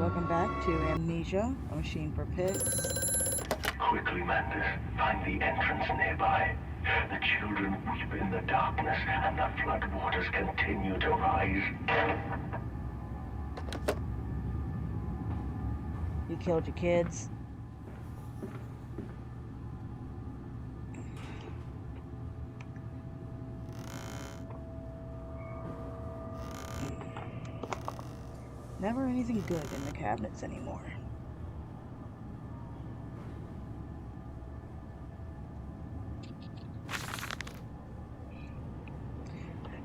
welcome back to Amnesia, a machine for pigs. Quickly, Mantis, find the entrance nearby. The children weep in the darkness, and the floodwaters continue to rise. You killed your kids. Never anything good in the cabinets anymore.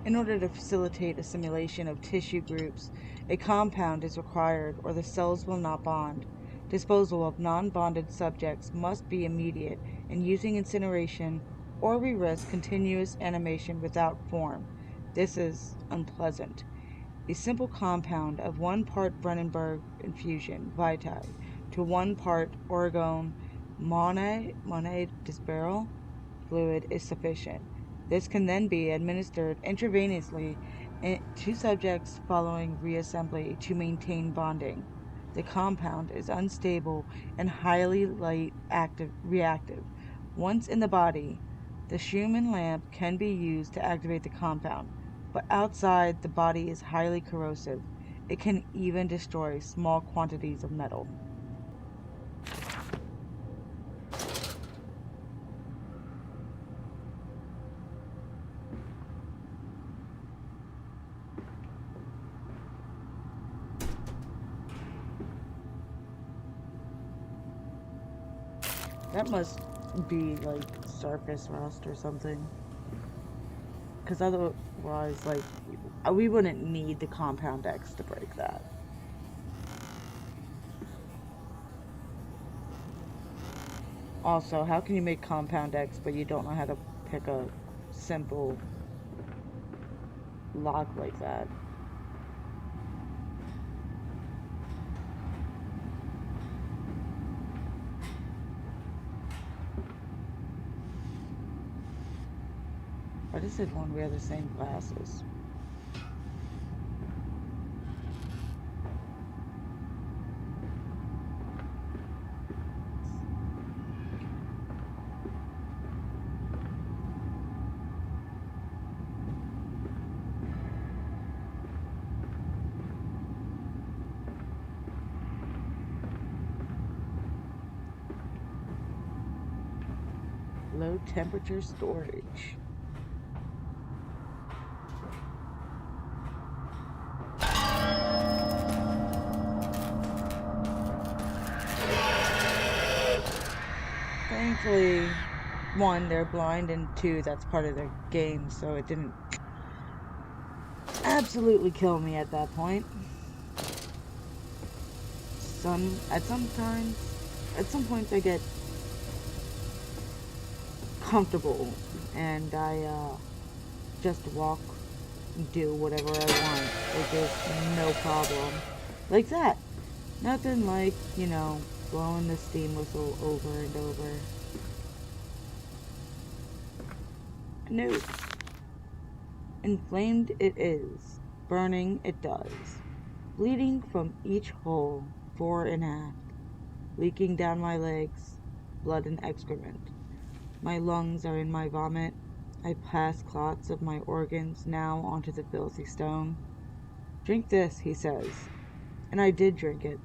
In order to facilitate a simulation of tissue groups, a compound is required or the cells will not bond. Disposal of non-bonded subjects must be immediate, and using incineration or we risk continuous animation without form. This is unpleasant. A simple compound of 1 part Brennenberg infusion vitae to 1 part orgone monet disperal fluid is sufficient. This can then be administered intravenously to subjects following reassembly to maintain bonding. The compound is unstable and highly reactive. Once in the body, the Schumann lamp can be used to activate the compound, but outside the body is highly corrosive. It can even destroy small quantities of metal. That must be like surface rust or something. Because otherwise, like, we wouldn't need the compound X to break that. Also, how can you make compound X but you don't know how to pick a simple lock like that? I just did one. We have the same glasses. Low temperature storage. Thankfully, 1, they're blind, and 2, that's part of their game, so it didn't absolutely kill me at that point. At some points I get comfortable and I just walk and do whatever I want. Like there's no problem. Like that. Nothing like, blowing the steam whistle over and over. No. Inflamed it is. Burning it does. Bleeding from each hole, fore and aft. Leaking down my legs. Blood and excrement. My lungs are in my vomit. I pass clots of my organs now onto the filthy stone. Drink this, he says. And I did drink it.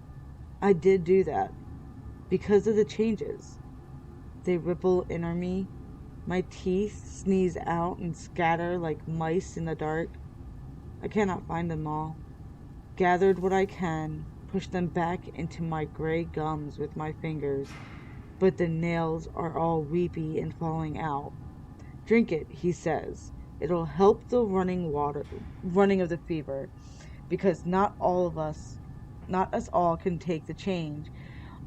I did do that. Because of the changes. They ripple inner me. My teeth sneeze out and scatter like mice in the dark. I cannot find them all. Gathered what I can, pushed them back into my gray gums with my fingers, but the nails are all weepy and falling out. Drink it, he says. It'll help the running of the fever, because not us all can take the change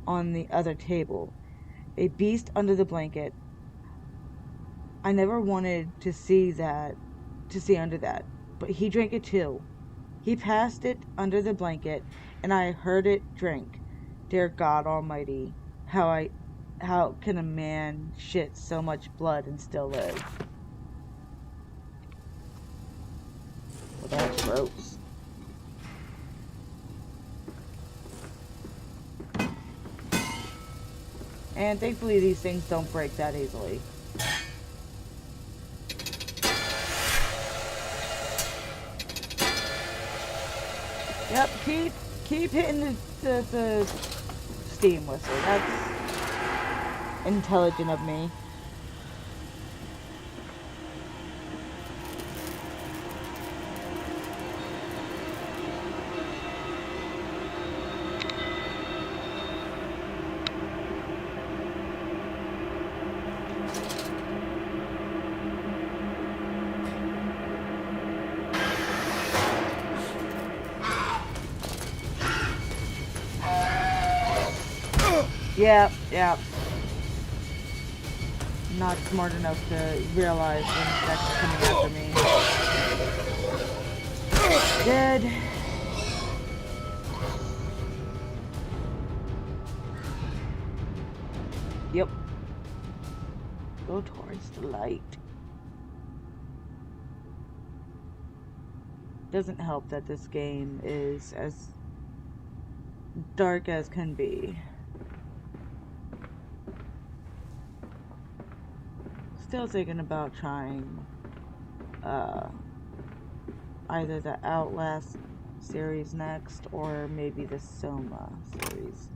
on the other table. A beast under the blanket. I never wanted to see under that, but he drank it too. He passed it under the blanket, and I heard it drink. Dear God Almighty, how can a man shit so much blood and still live? Well, that's gross. And thankfully these things don't break that easily. Yep, keep hitting the steam whistle. That's intelligent of me. Yep. Not smart enough to realize when it's actually coming after me. Dead. Yep. Go towards the light. Doesn't help that this game is as dark as can be. Still thinking about trying either the Outlast series next or maybe the Soma series.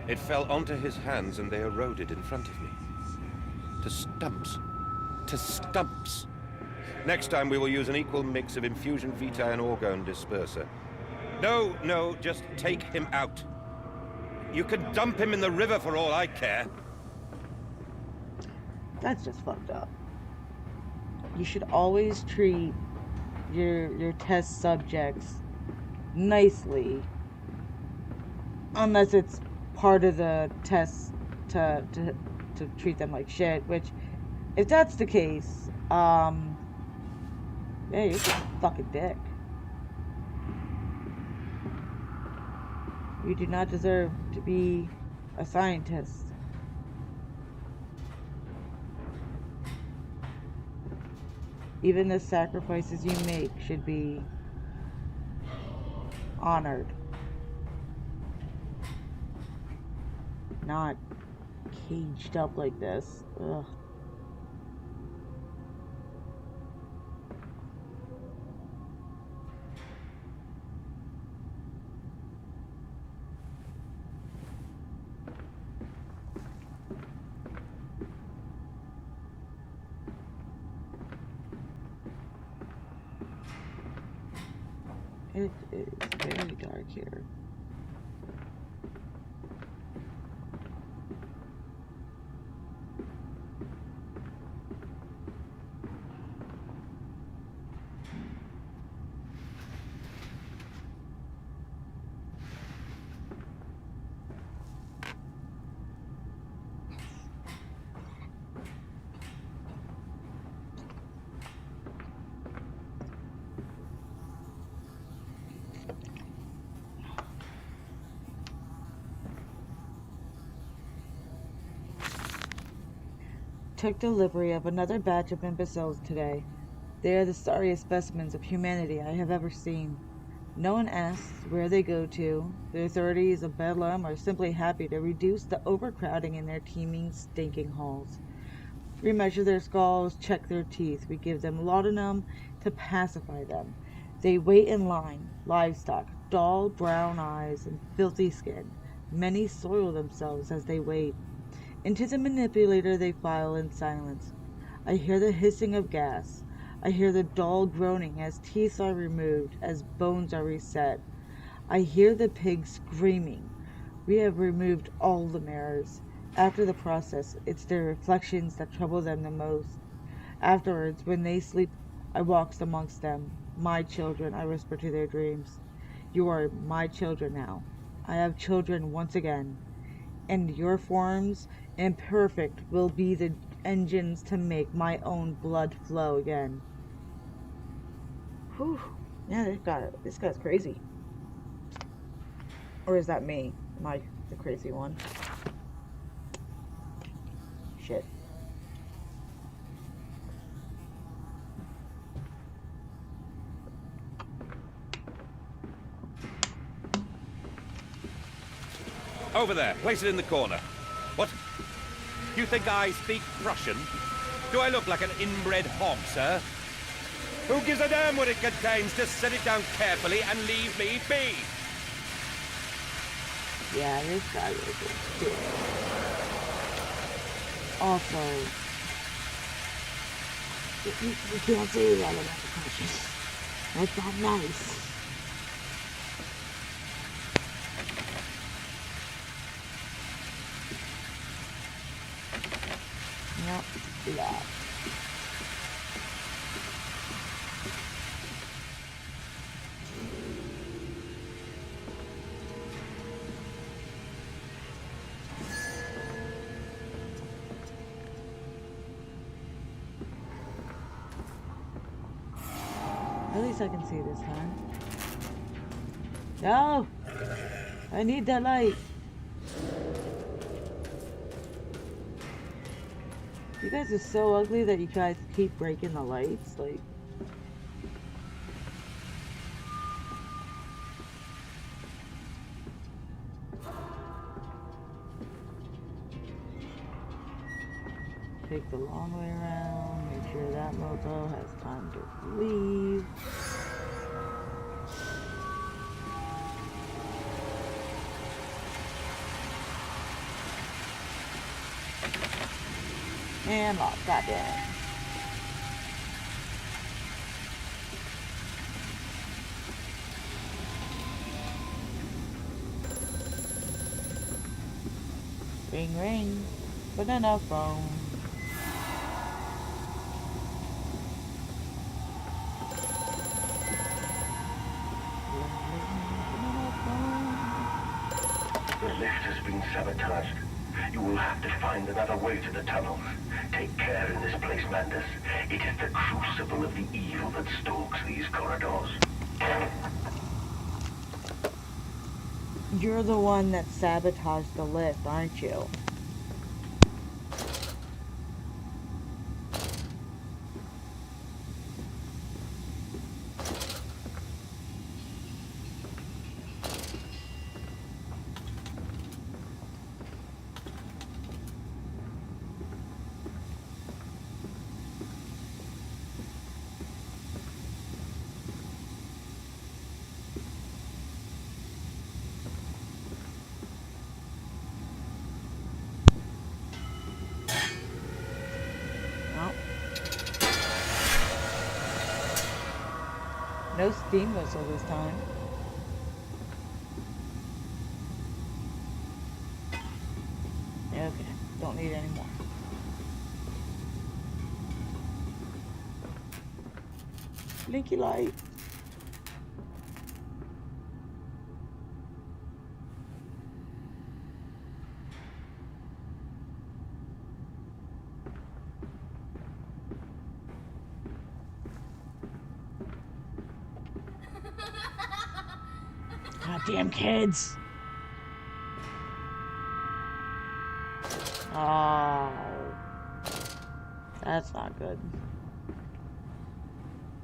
It fell onto his hands and they eroded in front of me. To stumps. To stumps. Next time we will use an equal mix of infusion vitae and orgone disperser. No, just take him out. You can dump him in the river for all I care. That's just fucked up. You should always treat your test subjects nicely. Unless it's part of the test to treat them like shit, which, if that's the case, yeah, you're just a fucking dick. You do not deserve to be a scientist. Even the sacrifices you make should be honored. Not caged up like this. Ugh. It is very dark here. Took delivery of another batch of imbeciles today. They are the sorriest specimens of humanity I have ever seen. No one asks where they go to. The authorities of Bedlam are simply happy to reduce the overcrowding in their teeming, stinking halls. We measure their skulls, check their teeth. We give them laudanum to pacify them. They wait in line, livestock, dull brown eyes, and filthy skin. Many soil themselves as they wait. Into the manipulator they file in silence. I hear the hissing of gas. I hear the dull groaning as teeth are removed, as bones are reset. I hear the pigs screaming. We have removed all the mirrors. After the process, it's their reflections that trouble them the most. Afterwards, when they sleep, I walks amongst them. My children, I whisper to their dreams. You are my children now. I have children once again. And your forms, imperfect, will be the engines to make my own blood flow again. Whew. Yeah, this guy's crazy. Or is that me? Am I the crazy one? Shit. Over there. Place it in the corner. What? You think I speak Prussian? Do I look like an inbred hog, sir? Who gives a damn what it contains? Just set it down carefully and leave me be. Yeah, this guy is a dick. Also, you can't say that about the Prussians. That's not nice. Yep, do that. At least I can see this time. No! I need that light. You guys are so ugly that you guys keep breaking the lights. Like, take the long way around. Make sure that moto has time to leave. And lock. Goddamn. Ring, ring. Banana phone. The lift has been sabotaged. You will have to find another way to the tunnels. Take care in this place, Mandus. It is the crucible of the evil that stalks these corridors. You're the one that sabotaged the lift, aren't you? No steam whistle this time. Okay, don't need any more. Blinky light. Goddamn kids. Oh, that's not good.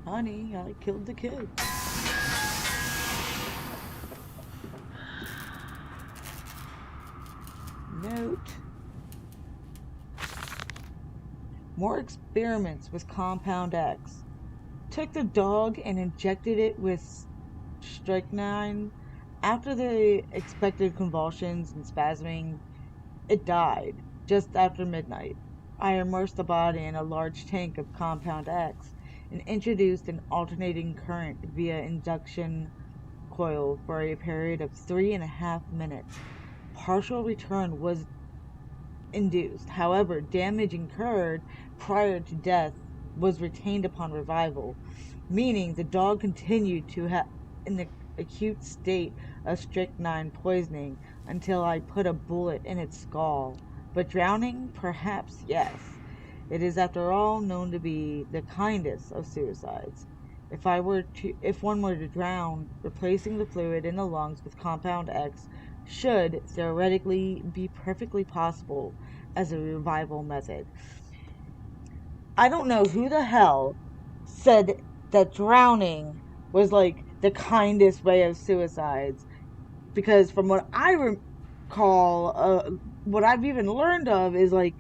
Honey, I killed the kid. Note. More experiments with Compound X. Took the dog and injected it with strychnine. After the expected convulsions and spasming, it died just after midnight. I immersed the body in a large tank of Compound X and introduced an alternating current via induction coil for a period of 3.5 minutes. Partial return was induced. However, damage incurred prior to death was retained upon revival, meaning the dog continued to have in the acute state of strychnine poisoning until I put a bullet in its skull. But drowning? Perhaps yes. It is, after all, known to be the kindest of suicides. If one were to drown, replacing the fluid in the lungs with Compound X should theoretically be perfectly possible, as a revival method. I don't know who the hell said that drowning was like the kindest way of suicides, because from what I recall, what I've even learned of is like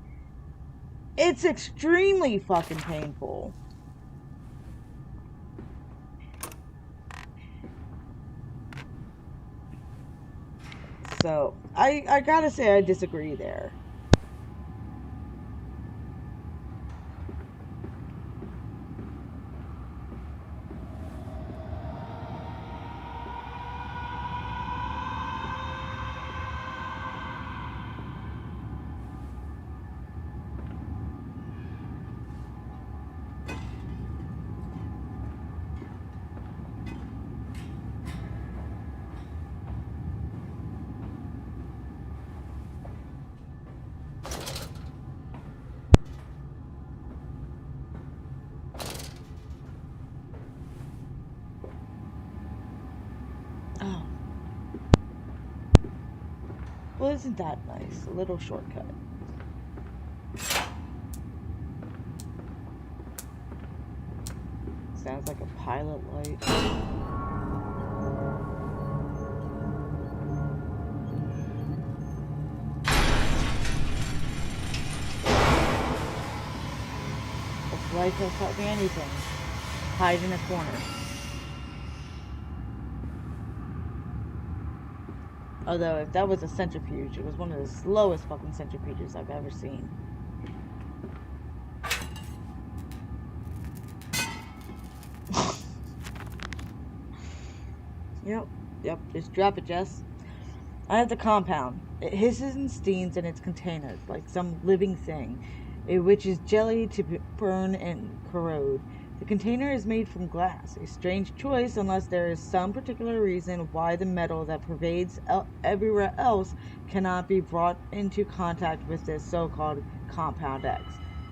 it's extremely fucking painful. So I gotta say I disagree there. Oh. Well, isn't that nice? A little shortcut. Sounds like a pilot light. If life has taught me anything, hide in a corner. Although, if that was a centrifuge, it was one of the slowest fucking centrifuges I've ever seen. Yep, just drop it, Jess. I have the compound. It hisses and steams in its containers like some living thing, which is jelly to burn and corrode. The container is made from glass, a strange choice unless there is some particular reason why the metal that pervades everywhere else cannot be brought into contact with this so-called Compound X.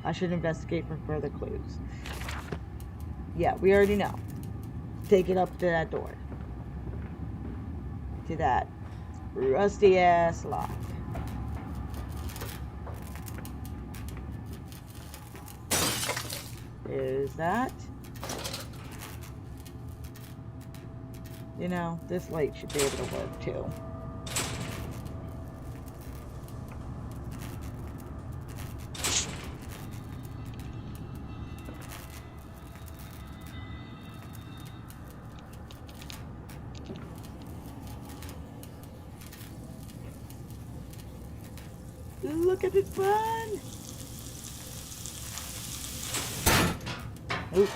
I should investigate for further clues. Yeah, we already know. Take it up to that door. To that rusty ass lock. There's that. You know, this light should be able to work too. Look at it burn! Oop.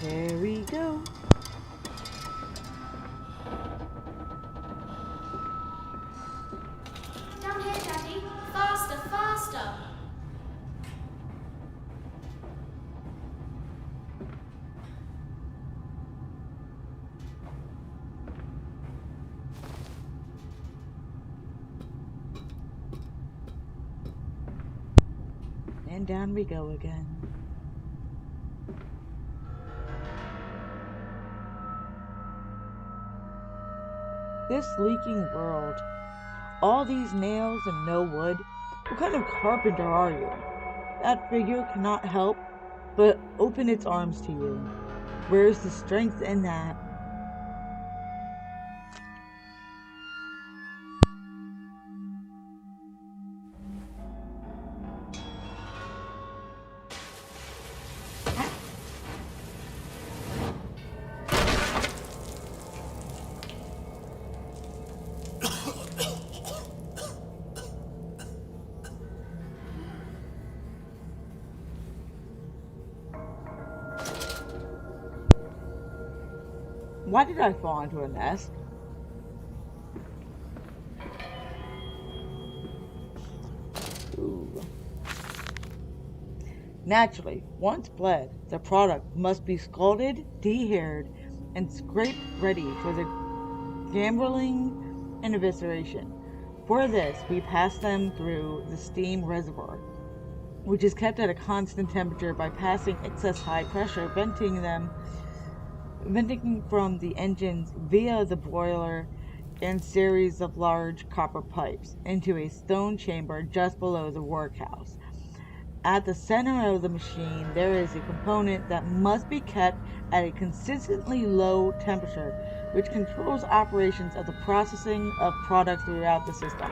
There we go. Down here, Daddy. Faster, faster. And down we go again. This leaking world. All these nails and no wood. What kind of carpenter are you? That figure cannot help but open its arms to you. Where is the strength in that? Why did I fall into a nest? Ooh. Naturally, once bled, the product must be scalded, dehaired, and scraped ready for the gambling and evisceration. For this, we pass them through the steam reservoir, which is kept at a constant temperature by passing excess high pressure, venting from the engines via the boiler and series of large copper pipes into a stone chamber just below the workhouse. At the center of the machine, there is a component that must be kept at a consistently low temperature, which controls operations of the processing of products throughout the system.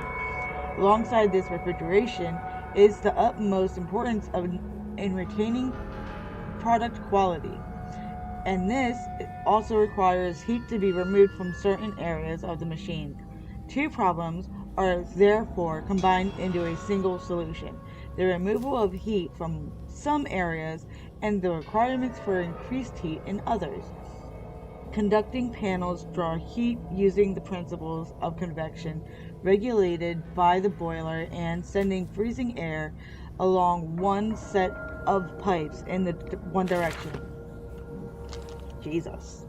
Alongside this refrigeration is the utmost importance in retaining product quality, and this also requires heat to be removed from certain areas of the machine. Two problems are therefore combined into a single solution: the removal of heat from some areas and the requirements for increased heat in others. Conducting panels draw heat using the principles of convection regulated by the boiler and sending freezing air along one set of pipes in the one direction. Jesus.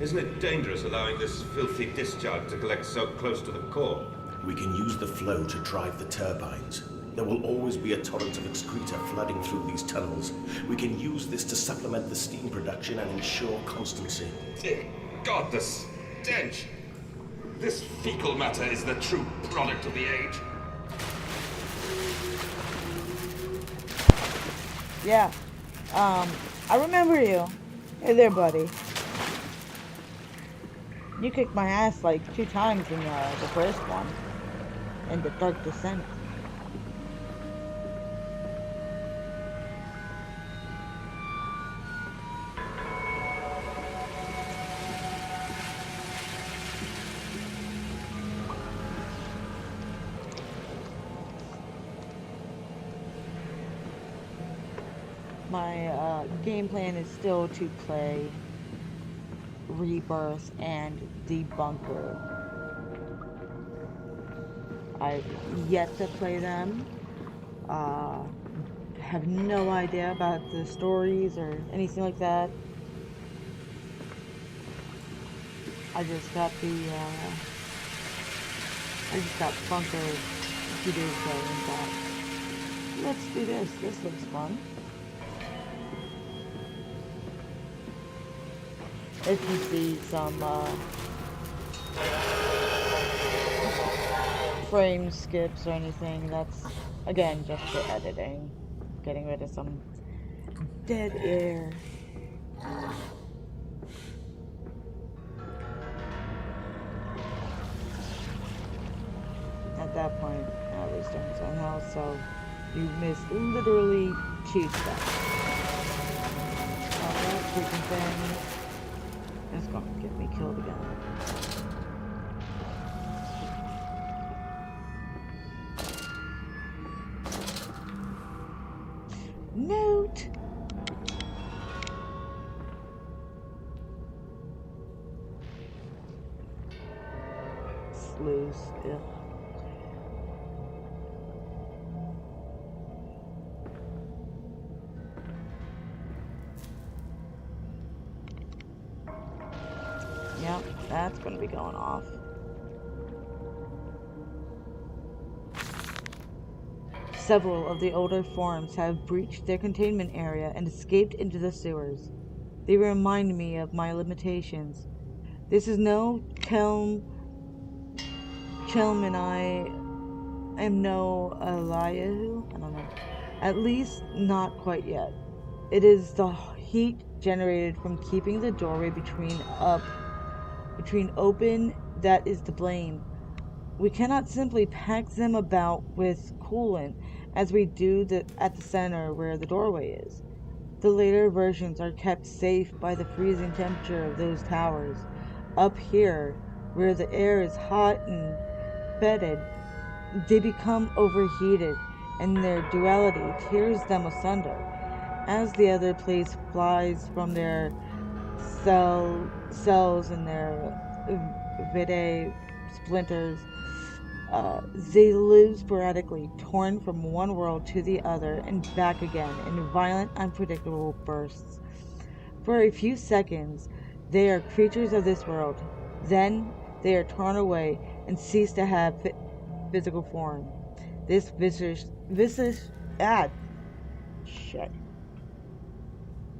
Isn't it dangerous allowing this filthy discharge to collect so close to the core? We can use the flow to drive the turbines. There will always be a torrent of excreta flooding through these tunnels. We can use this to supplement the steam production and ensure constancy. Dear God, the stench! This fecal matter is the true product of the age. Yeah. I remember you. Hey there, buddy. You kicked my ass like 2 times in the first one. In the Dark Descent. My game plan is still to play Rebirth and Debunker. I've yet to play them. Have no idea about the stories or anything like that. I just got Bunker a few days ago and thought, let's do this. This looks fun. If you see some frame skips or anything, that's again just for editing, getting rid of some dead air. At that point, I was doing something else, so you missed literally 2 steps. Oh, that freaking thing. It's gonna get me killed again. Note! Sluice, ugh. Yep, that's gonna be going off. Several of the older forms have breached their containment area and escaped into the sewers. They remind me of my limitations. This is no Chelm and I am no Eliahu? I don't know. At least not quite yet. It is the heat generated from keeping the doorway between open that is to blame. We cannot simply pack them about with coolant as we do at the center where the doorway is. The later versions are kept safe by the freezing temperature of those towers. Up here, where the air is hot and fetid, they become overheated, and their duality tears them asunder. As the other place flies from their cells and their vidae splinters, they live sporadically, torn from one world to the other and back again in violent, unpredictable bursts. For a few seconds, they are creatures of this world. Then they are torn away and cease to have physical form. This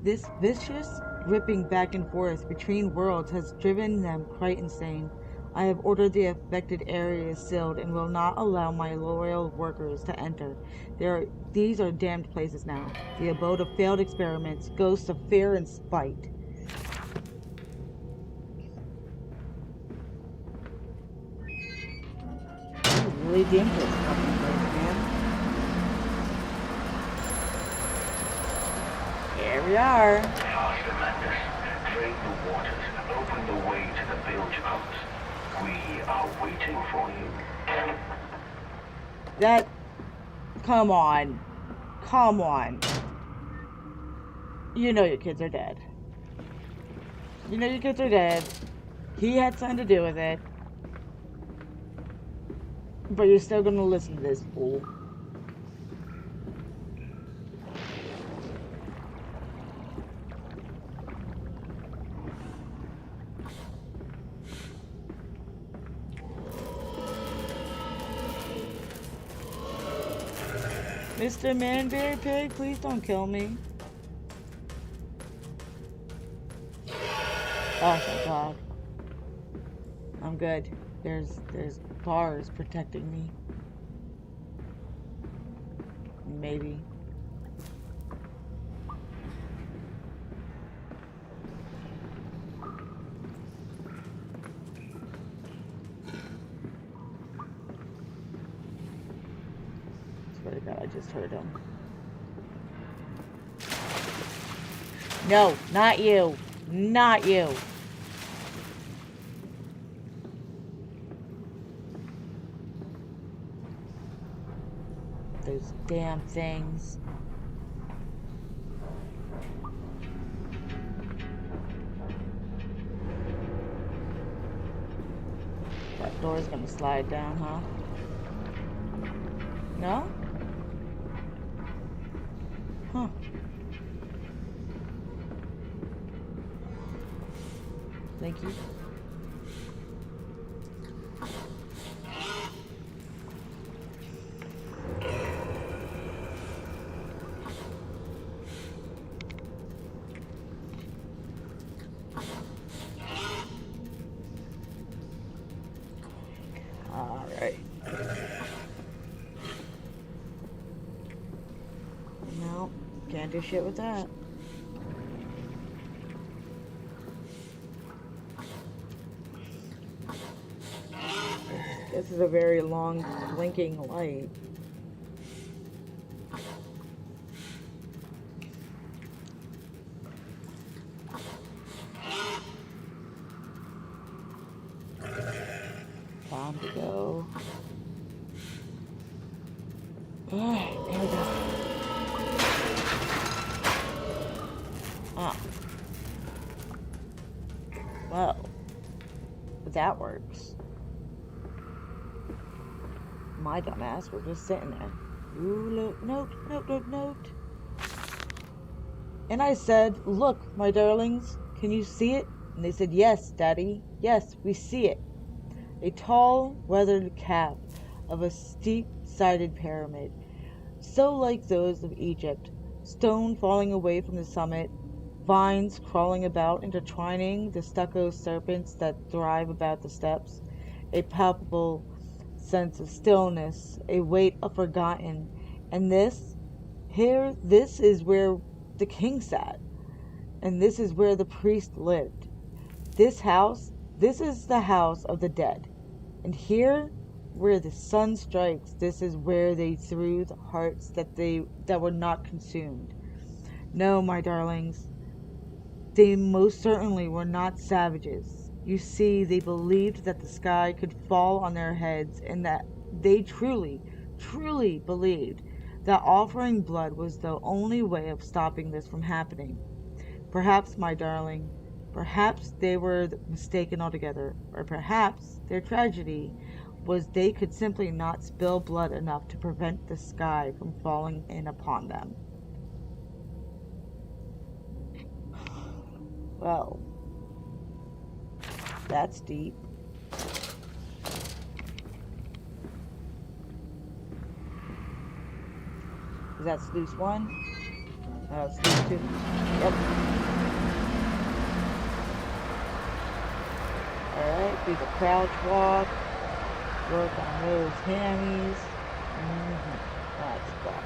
This vicious ripping back and forth between worlds has driven them quite insane. I have ordered the affected areas sealed and will not allow my loyal workers to enter. These are damned places now. The abode of failed experiments, ghosts of fear and spite. Really dangerous fucking place, man. Here we are. Faster, Mandus. Drain the waters. Open the way to the bilge pumps. We are waiting for you. That... Come on. Come on. You know your kids are dead. You know your kids are dead. He had something to do with it. But you're still gonna listen to this fool. Mr. Manberry Pig, please don't kill me. Oh my god. I'm good. There's bars protecting me. Maybe. Swear to God, I just heard him. No, not you. Not you. Those damn things. That door's gonna slide down, huh? No? Huh. Thank you. Alright. No, can't do shit with that. This is a very long blinking light. Time to go. Alright, here we go. Ah. Well, that works. My dumbass was just sitting there. Ooh, look, note. And I said, look, my darlings, can you see it? And they said, yes, Daddy, yes, we see it. A tall, weathered cap of a steep-sided pyramid, so like those of Egypt, stone falling away from the summit, vines crawling about, intertwining the stucco serpents that thrive about the steps, a palpable sense of stillness, a weight of forgotten. And this is where the king sat, and this is where the priest lived. This is the house of the dead. And here, where the sun strikes, this is where they threw the hearts that were not consumed. No, my darlings, they most certainly were not savages. You see, they believed that the sky could fall on their heads, and that they truly, truly believed that offering blood was the only way of stopping this from happening. Perhaps, my darling, perhaps they were mistaken altogether, or perhaps their tragedy was they could simply not spill blood enough to prevent the sky from falling in upon them. Well, that's deep. Is that sluice one? Sleep too. Yep. Alright, do the crouch walk. Work on those hammies. That's fun.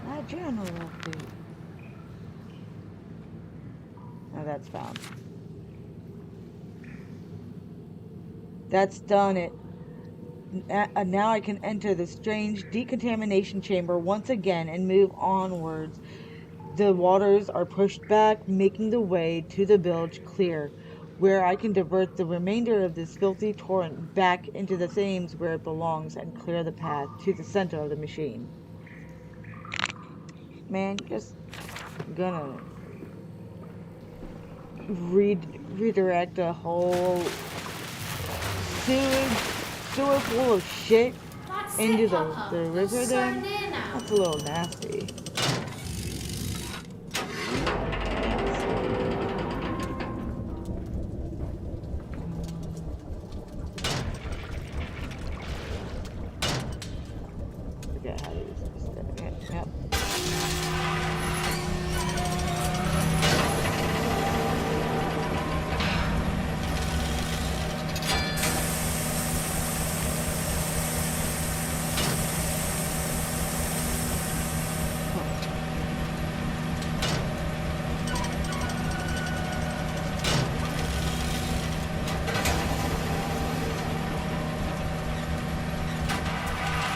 My journal update. Now that's found. That's done it. Now I can enter the strange decontamination chamber once again and move onwards. The waters are pushed back, making the way to the bilge clear, where I can divert the remainder of this filthy torrent back into the Thames where it belongs and clear the path to the center of the machine. Man, just gonna redirect a whole sewer full of shit That's into it, Papa. the You're river so there? near now. That's a little nasty. Forget how to use this. Yep.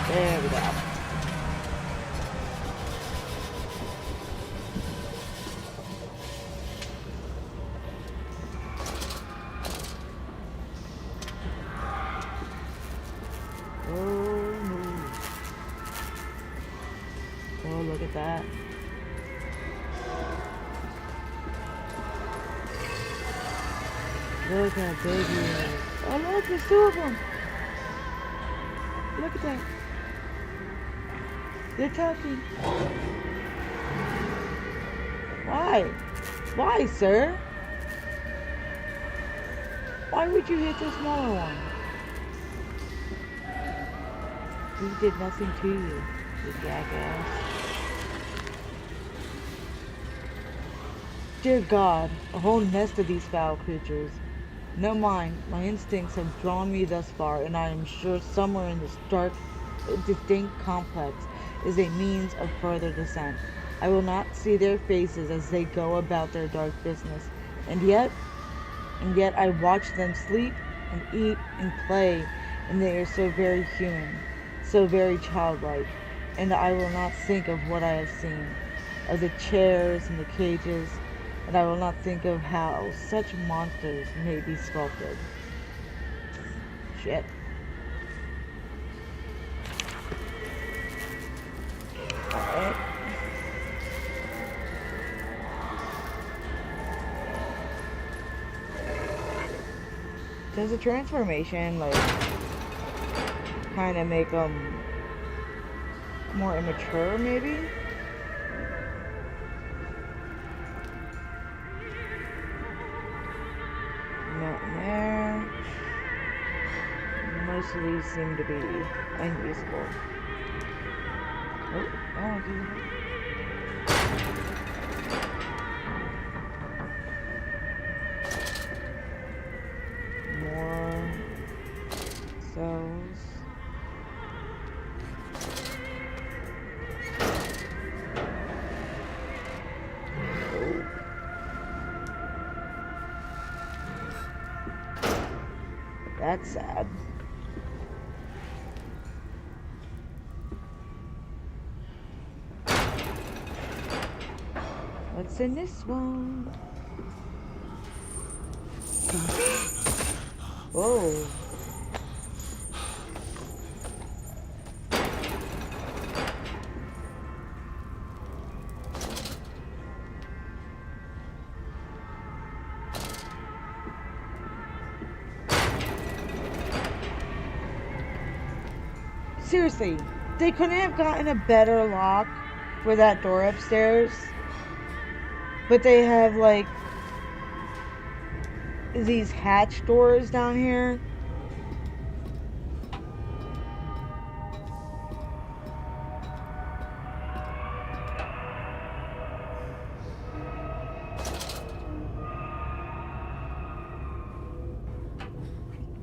There we go. Oh, look at that. Look how big he is. Oh, look, there's two of them. Look at that. They're talking. Why? Why, sir? Why would you hit the smaller one? He did nothing to you, you jackass. Dear God, a whole nest of these foul creatures. No mind, my instincts have drawn me thus far, and I am sure somewhere in this dark, distinct complex is a means of further descent. I will not see their faces as they go about their dark business, and yet I watch them sleep and eat and play, and they are so very human, so very childlike, and I will not think of what I have seen, of the chairs and the cages, and I will not think of how such monsters may be sculpted. Shit. Alright. Does the transformation, like, kind of make them more immature, maybe? Nothing there. Most of these seem to be unusable. Oh, dude. More cells. That's sad. What's in this one? Whoa. Seriously, they couldn't have gotten a better lock for that door upstairs. But they have, like, these hatch doors down here.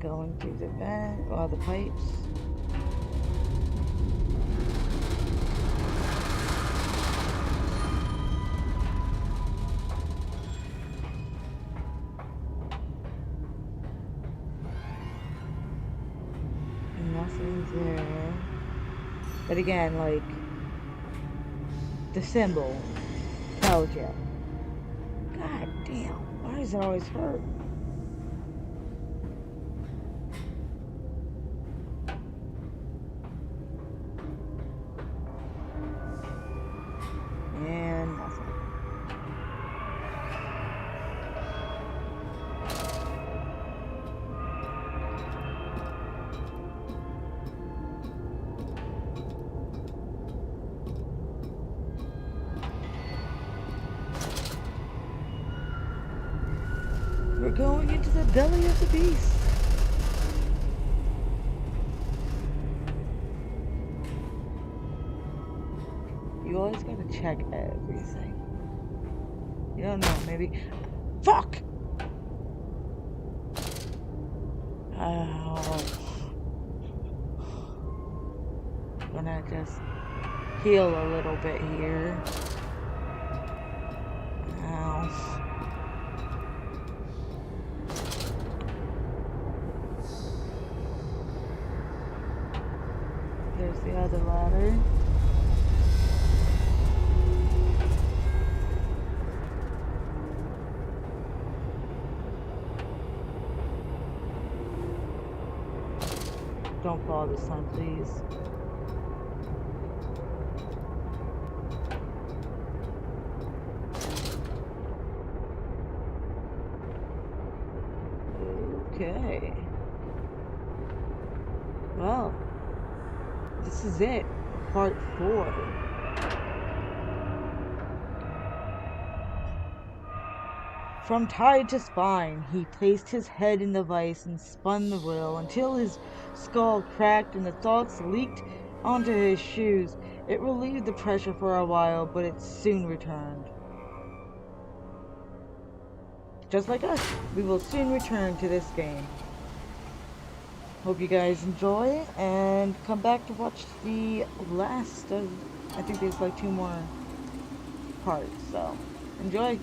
Going through the vent, the pipes. Nothing's there. But again, like, the symbol tells you. God damn, why does it always hurt? And nothing. We're going into the belly of the beast. You always gotta check everything. You don't know, maybe. Fuck! Ow. Gonna just heal a little bit here. Ow. There's the other ladder. Don't fall this time, please. Okay. Well, this is it. Part 4. From tide to spine, he placed his head in the vise and spun the wheel until his skull cracked and the thoughts leaked onto his shoes. It relieved the pressure for a while, but it soon returned. Just like us, we will soon return to this game. Hope you guys enjoy, and come back to watch the last of, I think there's like 2 more parts, so enjoy.